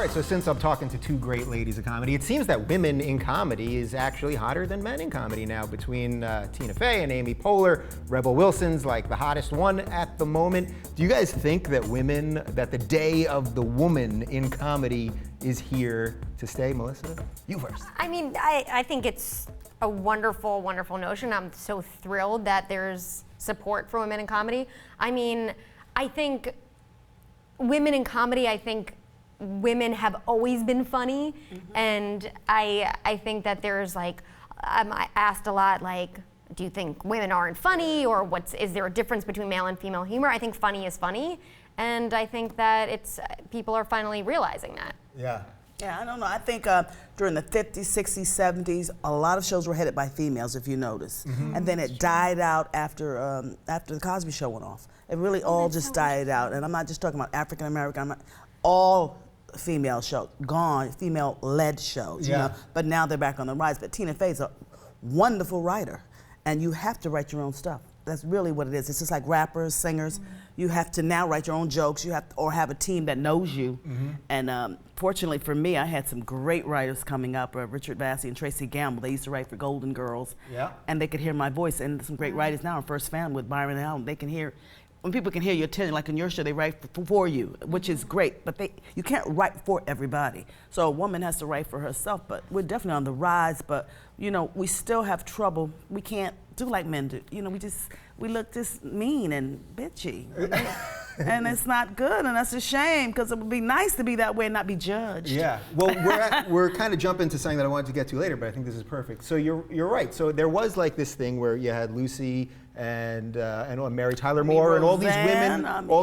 right, so since I'm talking to two great ladies of comedy, it seems that women in comedy is actually hotter than men in comedy now. Between Tina Fey and Amy Poehler, Rebel Wilson's like the hottest one at the moment. Do you guys think that that the day of the woman in comedy is here to stay? Melissa, you first. I mean, I think it's a wonderful, wonderful notion. I'm so thrilled that there's support for women in comedy. I mean, I think women in comedy, women have always been funny, and I think that there's like, I'm asked a lot, like, do you think women aren't funny, or is there a difference between male and female humor? I think funny is funny, and I think that people are finally realizing that. Yeah. Yeah, I don't know. I think during the 50s, 60s, 70s, a lot of shows were headed by females, if you notice. And then it died out after the Cosby Show went off. It really all just died out. And I'm not just talking about African American, all female shows, gone, female-led shows, you know. But now they're back on the rise. But Tina Fey's a wonderful writer, and you have to write your own stuff. That's really what it is. It's just like rappers, singers. You have to now write your own jokes. Or have a team that knows you. And fortunately for me, I had some great writers coming up. Richard Vassy and Tracy Gamble. They used to write for Golden Girls. Yeah. And they could hear my voice. And some great writers now in First Family with Byron Allen. They can hear. When people can hear your tenor, like in your show, they write for you, which is great, but you can't write for everybody. So a woman has to write for herself, but we're definitely on the rise, but you know, we still have trouble. We can't do like men do. You know, we look just mean and bitchy. And it's not good, and that's a shame, because it would be nice to be that way and not be judged. Yeah, well, we're kind of jumping to something that I wanted to get to later, but I think this is perfect. So you're right. So there was like this thing where you had Lucy and Mary Tyler Moore and all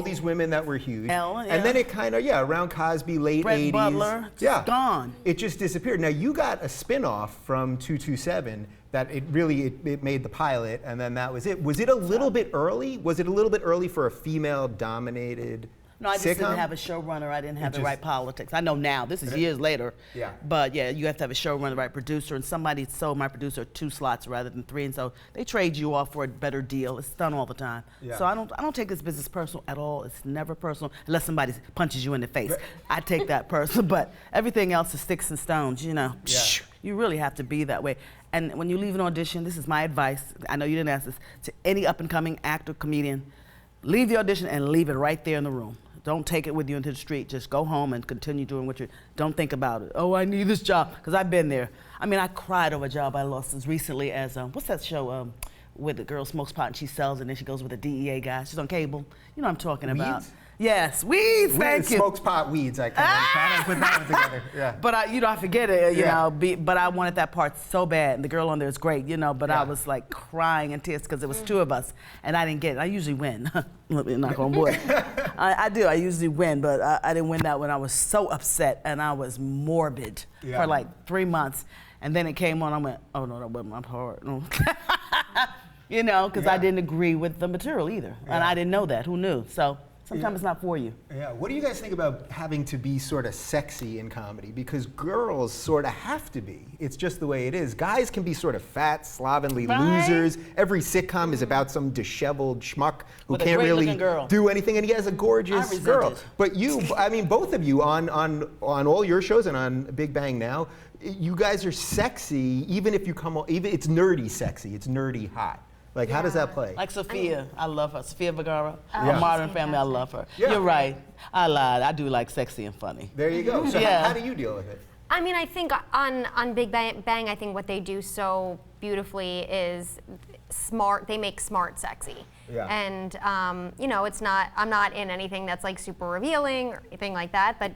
these women that were huge. Ellen, and then it kind of, around Cosby, late Brett 80s. Butler, gone. It just disappeared. Now you got a spin-off from 227 that it made the pilot, and then that was it. Was it a little bit early? Was it a little bit early for a female-dominated No, I just sitcom? didn't have a showrunner. I didn't have the right politics. I know now. This is years later. Yeah. But yeah, you have to have a showrunner, the right producer, and somebody sold my producer 2 slots rather than 3, and so they trade you off for a better deal. It's done all the time. Yeah. So I don't take this business personal at all. It's never personal unless somebody punches you in the face. I take that personal, but everything else is sticks and stones. You know, you really have to be that way. And when you leave an audition, this is my advice. I know you didn't ask this to any up-and-coming actor, comedian. Leave the audition and leave it right there in the room. Don't take it with you into the street. Just go home and continue doing what don't think about it. Oh, I need this job, because I've been there. I mean, I cried over a job I lost as recently as, what's that show where the girl smokes pot and she sells it and then she goes with a DEA guy. She's on cable. You know what I'm talking about. Weeds? Yes, weeds, thank you. Smokes pot, weeds. I kind of put that one together. Yeah. But I forget it, you know, but I wanted that part so bad. And the girl on there is great, you know, but I was like crying in tears because it was 2 of us and I didn't get it. I usually win. Let me knock on wood. I do, I usually win, but I didn't win that one. I was so upset and I was morbid for like 3 months. And then it came on, I went, oh no, that wasn't my part. No. You know, because I didn't agree with the material either. And I didn't know that, who knew? So. Sometimes it's not for you. Yeah, what do you guys think about having to be sort of sexy in comedy? Because girls sort of have to be. It's just the way it is. Guys can be sort of fat, slovenly losers. Every sitcom is about some disheveled schmuck who can't really do anything, and he has a gorgeous girl. But you, I mean, both of you on all your shows and on Big Bang Now, you guys are sexy, even if you it's nerdy sexy, it's nerdy hot. Like, how does that play? Like Sophia, I love her. Sophia Vergara, a Modern Family, I love her. Yeah. You're right, I lied. I do like sexy and funny. There you go. So how do you deal with it? I mean, I think on Big Bang, I think what they do so beautifully is smart. They make smart sexy. Yeah. And you know, I'm not in anything that's like super revealing or anything like that, but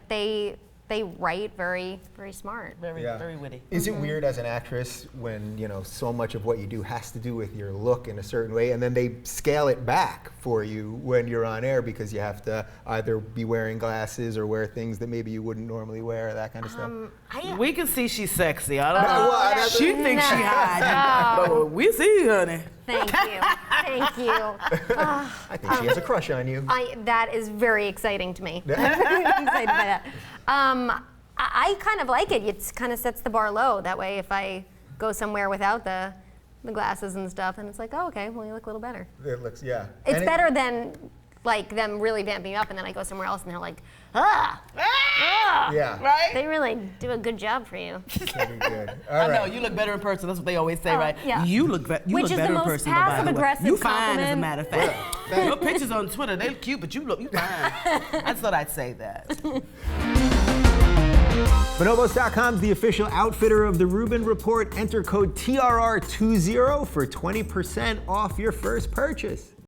they write very, very smart. Very witty. Is it weird as an actress when, you know, so much of what you do has to do with your look in a certain way, and then they scale it back for you when you're on air because you have to either be wearing glasses or wear things that maybe you wouldn't normally wear, that kind of stuff? We can see she's sexy. I don't know. She thinks she hiding. But we see, honey. Thank you. Thank you. I think she has a crush on you. That is very exciting to me. I'm very excited by that. I kind of like it. It kind of sets the bar low. That way, if I go somewhere without the glasses and stuff, and it's like, oh, okay, well, you look a little better. It looks, yeah. It's better than like them really vamping up, and then I go somewhere else, and they're like, ah. Yeah. Right? They really do a good job for you. Looking good. All I know, right. you look better in person. That's what they always say, right? yeah. You look, you Which look is better the in most person, by the way. passive-aggressive You fine, as a compliment. matter of fact. Your pictures on Twitter, they cute, but you fine. I thought I'd say that. Bonobos.com is the official outfitter of the Rubin Report. Enter code TRR20 for 20% off your first purchase.